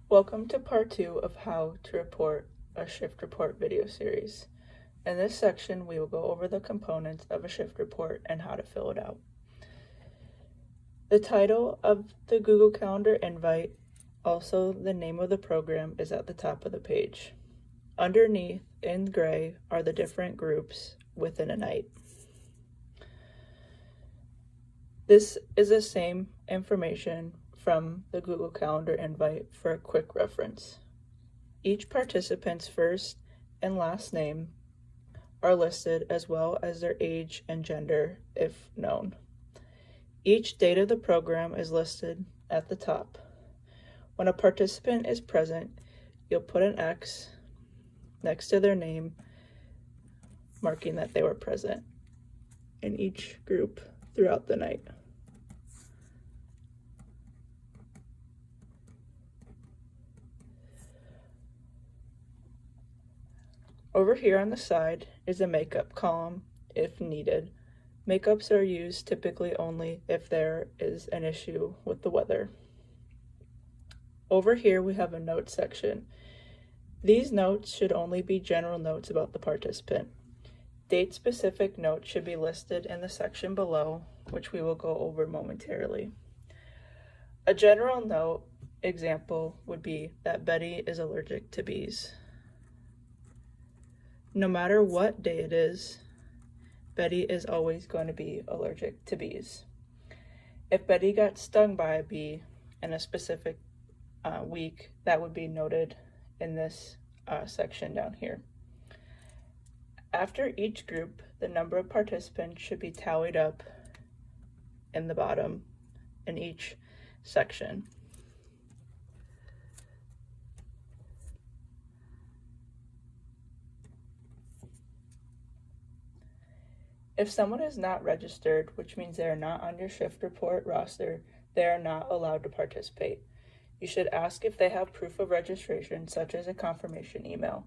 Welcome to part 2 of how to report a shift report video series. In this section, we will go over the components of a shift report and how to fill it out. The title of the Google Calendar invite, also the name of the program, is at the top of the page. Underneath, in gray, are the different groups within a night. This is the same information from the Google Calendar invite for a quick reference. Each participant's first and last name are listed, as well as their age and gender if known. Each date of the program is listed at the top. When a participant is present, you'll put an X next to their name, marking that they were present in each group throughout the night. Over here on the side is a makeup column if needed. Makeups are used typically only if there is an issue with the weather. Over here we have a notes section. These notes should only be general notes about the participant. Date-specific notes should be listed in the section below, which we will go over momentarily. A general note example would be that Betty is allergic to bees. No matter what day it is, Betty is always going to be allergic to bees. If Betty got stung by a bee in a specific week, that would be noted in this section down here. After each group, the number of participants should be tallied up in the bottom in each section. If someone is not registered, which means they are not on your shift report roster, they are not allowed to participate. You should ask if they have proof of registration, such as a confirmation email.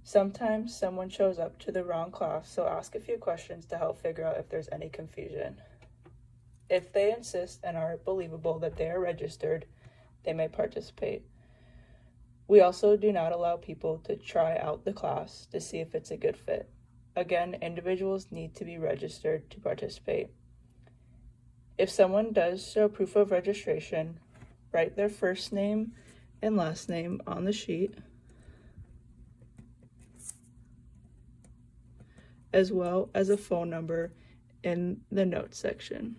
Sometimes someone shows up to the wrong class, so ask a few questions to help figure out if there's any confusion. If they insist and are believable that they are registered, they may participate. We also do not allow people to try out the class to see if it's a good fit. Again, individuals need to be registered to participate. If someone does show proof of registration, write their first name and last name on the sheet, as well as a phone number in the notes section.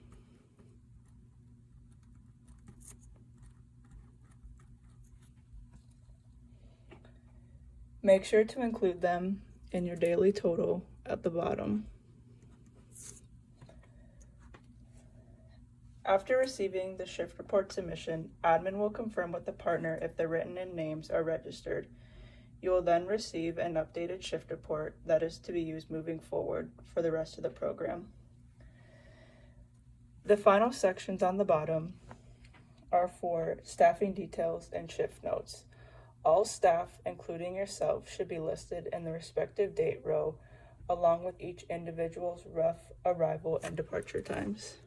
Make sure to include them in your daily total at the bottom. After receiving the shift report submission, admin will confirm with the partner if the written-in names are registered. You will then receive an updated shift report that is to be used moving forward for the rest of the program. The final sections on the bottom are for staffing details and shift notes. All staff, including yourself, should be listed in the respective date row, along with each individual's rough arrival and departure times.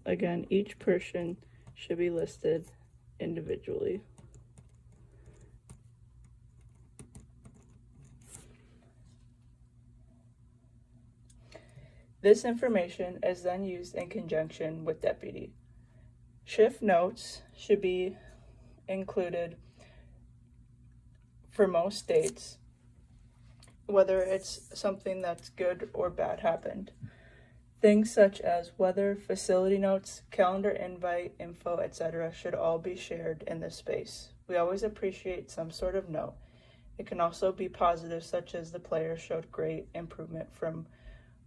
Again, each person should be listed individually. This information is then used in conjunction with deputy. Shift notes should be included for most dates, whether it's something that's good or bad happened. Things such as weather, facility notes, calendar invite, info, etc. should all be shared in this space. We always appreciate some sort of note. It can also be positive, such as the player showed great improvement from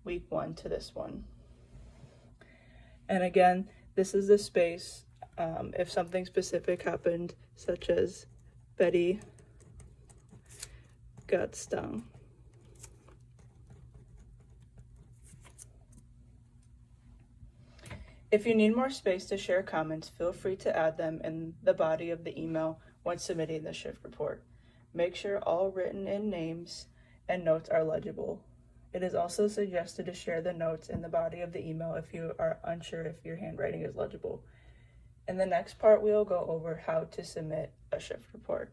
week 1 to this one. And again, this is the space if something specific happened, such as Betty got stung. If you need more space to share comments, feel free to add them in the body of the email when submitting the shift report. Make sure all written in names and notes are legible. It is also suggested to share the notes in the body of the email if you are unsure if your handwriting is legible. In the next part, we will go over how to submit a shift report.